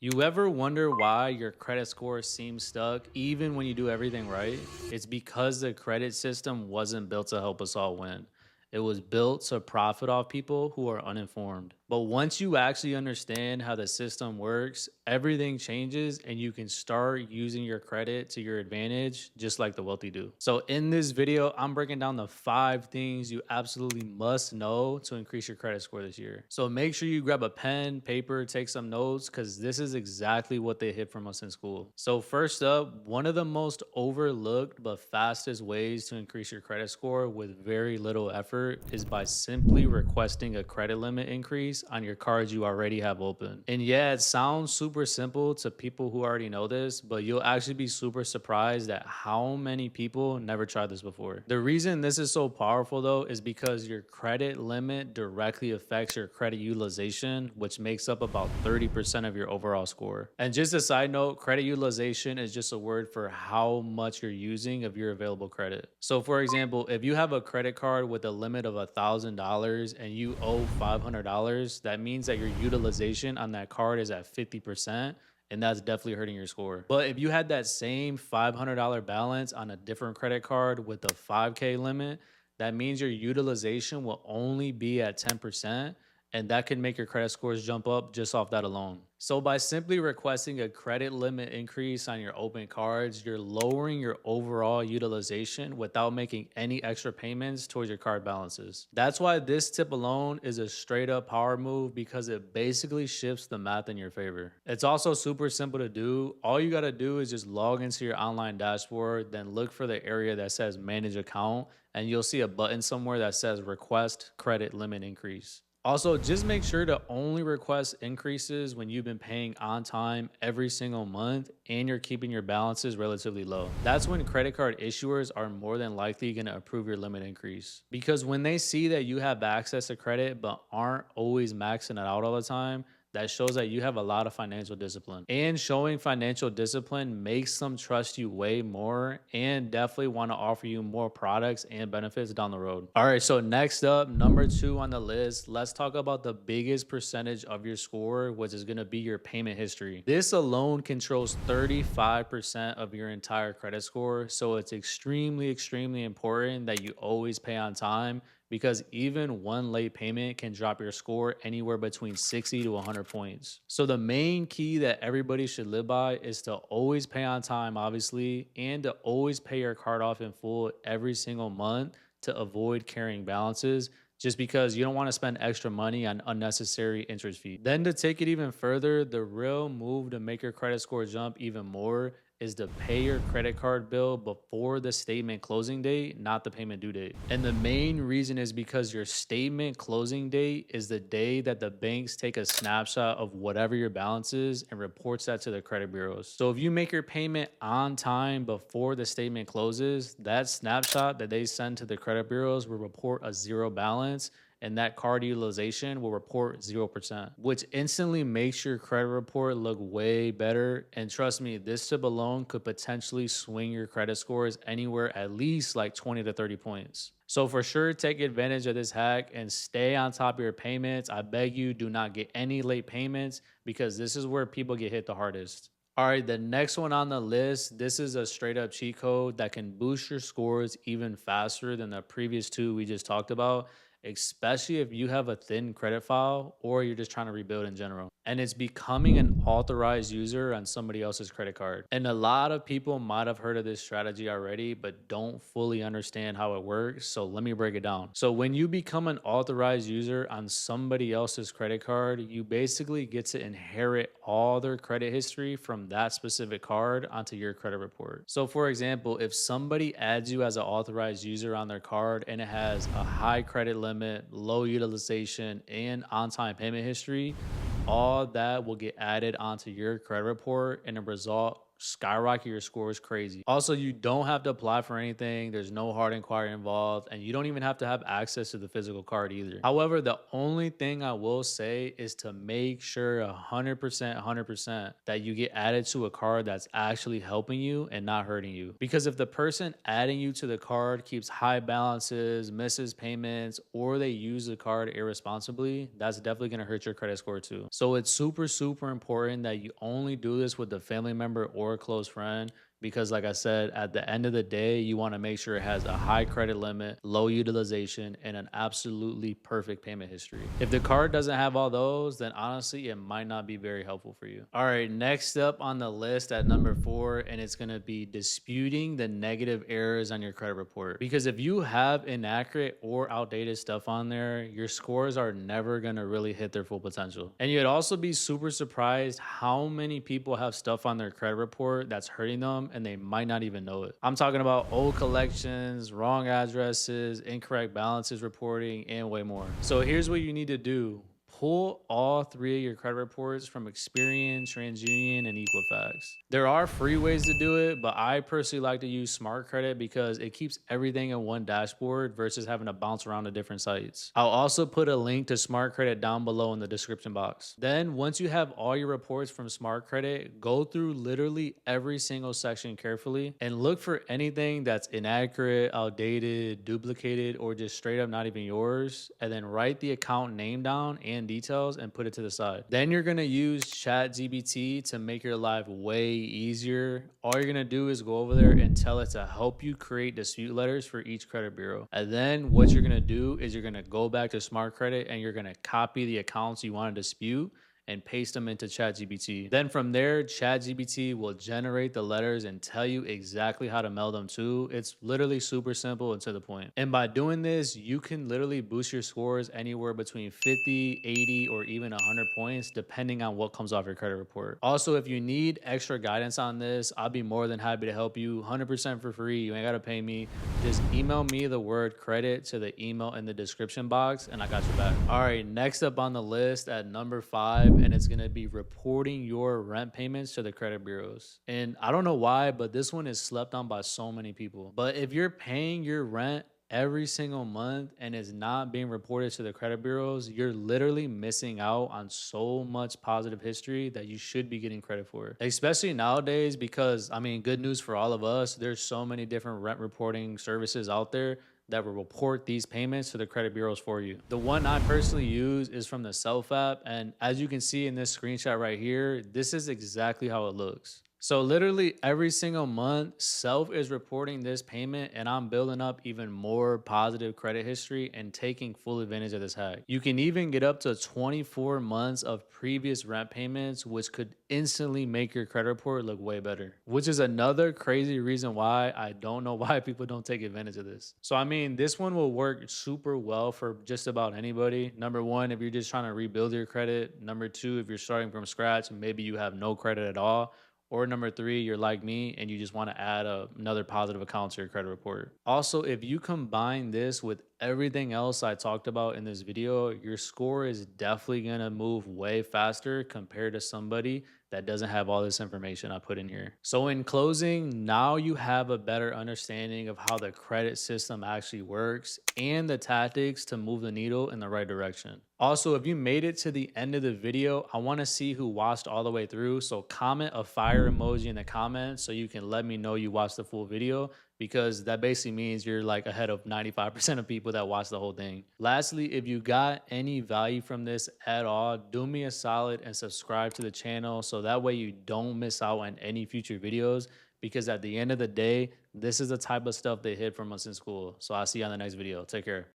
You ever wonder why your credit score seems stuck even when you do everything right? It's because the credit system wasn't built to help us all win. It was built to profit off people who are uninformed. But once you actually understand how the system works, everything changes and you can start using your credit to your advantage, just like the wealthy do. So, in this video, I'm breaking down the 5 things you absolutely must know to increase your credit score this year. So, make sure you grab a pen, paper, take some notes, because this is exactly what they hid from us in school. So, first up, one of the most overlooked but fastest ways to increase your credit score with very little effort is by simply requesting a credit limit increase on your cards you already have open. And yeah, it sounds super simple to people who already know this, but you'll actually be super surprised at how many people never tried this before. The reason this is so powerful though is because your credit limit directly affects your credit utilization, which makes up about 30% of your overall score. And just a side note, credit utilization is just a word for how much you're using of your available credit. So for example, if you have a credit card with a limit of $1,000 and you owe $500, that means that your utilization on that card is at 50%. And that's definitely hurting your score. But if you had that same $500 balance on a different credit card with a 5K limit, that means your utilization will only be at 10%. And that can make your credit scores jump up just off that alone. So, by simply requesting a credit limit increase on your open cards, you're lowering your overall utilization without making any extra payments towards your card balances. That's why this tip alone is a straight up power move because it basically shifts the math in your favor. It's also super simple to do. All you got to do is just log into your online dashboard, then look for the area that says manage account, and you'll see a button somewhere that says request credit limit increase. Also, just make sure to only request increases when you've been paying on time every single month and you're keeping your balances relatively low. That's when credit card issuers are more than likely going to approve your limit increase. Because when they see that you have access to credit but aren't always maxing it out all the time, that shows that you have a lot of financial discipline. And showing financial discipline makes them trust you way more and definitely want to offer you more products and benefits down the road. All right, so next up, number 2 on the list, let's talk about the biggest percentage of your score, which is going to be your payment history. This alone controls 35% of your entire credit score, so it's extremely important that you always pay on time because even one late payment can drop your score anywhere between 60 to 100 points. So the main key that everybody should live by is to always pay on time, obviously, and to always pay your card off in full every single month to avoid carrying balances just because you don't want to spend extra money on unnecessary interest fees. Then to take it even further, the real move to make your credit score jump even more is to pay your credit card bill before the statement closing date, not the payment due date. And the main reason is because your statement closing date is the day that the banks take a snapshot of whatever your balance is and reports that to the credit bureaus. So if you make your payment on time before the statement closes, that snapshot that they send to the credit bureaus will report a zero balance and that card utilization will report 0%, which instantly makes your credit report look way better. And trust me, this tip alone could potentially swing your credit scores anywhere at least like 20 to 30 points. So for sure, take advantage of this hack and stay on top of your payments. I beg you, do not get any late payments because this is where people get hit the hardest. All right, the next one on the list, this is a straight up cheat code that can boost your scores even faster than the previous 2 we just talked about, especially if you have a thin credit file or you're just trying to rebuild in general. And it's becoming an authorized user on somebody else's credit card. And a lot of people might have heard of this strategy already, but don't fully understand how it works. So let me break it down. So when you become an authorized user on somebody else's credit card, you basically get to inherit all their credit history from that specific card onto your credit report. So for example, if somebody adds you as an authorized user on their card and it has a high credit limit, low utilization, and on-time payment history, all that will get added onto your credit report and the result skyrocket your scores crazy. Also, you don't have to apply for anything. There's no hard inquiry involved, and you don't even have to have access to the physical card either. However, the only thing I will say is to make sure 100% that you get added to a card that's actually helping you and not hurting you. Because if the person adding you to the card keeps high balances, misses payments, or they use the card irresponsibly, that's definitely going to hurt your credit score too. So it's super important that you only do this with a family member or a close friend, because like I said, at the end of the day, you want to make sure it has a high credit limit, low utilization, and an absolutely perfect payment history. If the card doesn't have all those, then honestly, it might not be very helpful for you. All right, next up on the list at number 4, and it's going to be disputing the negative errors on your credit report. Because if you have inaccurate or outdated stuff on there, your scores are never going to really hit their full potential. And you'd also be super surprised how many people have stuff on their credit report that's hurting them and they might not even know it. I'm talking about old collections, wrong addresses, incorrect balances reporting, and way more. So here's what you need to do. Pull all 3 of your credit reports from Experian, TransUnion, and Equifax. There are free ways to do it, but I personally like to use Smart Credit because it keeps everything in one dashboard versus having to bounce around to different sites. I'll also put a link to Smart Credit down below in the description box. Then once you have all your reports from Smart Credit, go through literally every single section carefully and look for anything that's inaccurate, outdated, duplicated, or just straight up not even yours, and then write the account name down and details and put it to the side. Then you're gonna use ChatGPT to make your life way easier. All you're gonna do is go over there and tell it to help you create dispute letters for each credit bureau. And then what you're gonna do is you're gonna go back to Smart Credit and you're gonna copy the accounts you want to dispute and paste them into ChatGPT. Then from there, ChatGPT will generate the letters and tell you exactly how to mail them to. It's literally super simple and to the point. And by doing this, you can literally boost your scores anywhere between 50, 80, or even 100 points, depending on what comes off your credit report. Also, if you need extra guidance on this, I'll be more than happy to help you 100% for free. You ain't gotta pay me. Just email me the word credit to the email in the description box and I got your back. All right, next up on the list at number 5, and it's going to be reporting your rent payments to the credit bureaus. And I don't know why, but this one is slept on by so many people. But if you're paying your rent every single month and is not being reported to the credit bureaus, you're literally missing out on so much positive history that you should be getting credit for. Especially nowadays, because I mean, good news for all of us, there's so many different rent reporting services out there that will report these payments to the credit bureaus for you. The one I personally use is from the Self app, and as you can see in this screenshot right here, this is exactly how it looks. So literally every single month, Self is reporting this payment and I'm building up even more positive credit history and taking full advantage of this hack. You can even get up to 24 months of previous rent payments, which could instantly make your credit report look way better, which is another crazy reason why I don't know why people don't take advantage of this. So I mean, this one will work super well for just about anybody. Number one, if you're just trying to rebuild your credit. Number two, if you're starting from scratch, maybe you have no credit at all. Or number three, you're like me and you just want to add another positive account to your credit report. Also, if you combine this with everything else I talked about in this video, your score is definitely going to move way faster compared to somebody that doesn't have all this information I put in here. So in closing, now you have a better understanding of how the credit system actually works and the tactics to move the needle in the right direction. Also, if you made it to the end of the video, I want to see who watched all the way through. So comment a fire emoji in the comments so you can let me know you watched the full video, because that basically means you're like ahead of 95% of people that watch the whole thing. Lastly, if you got any value from this at all, do me a solid and subscribe to the channel so that way you don't miss out on any future videos, because at the end of the day, this is the type of stuff they hid from us in school. So I'll see you on the next video. Take care.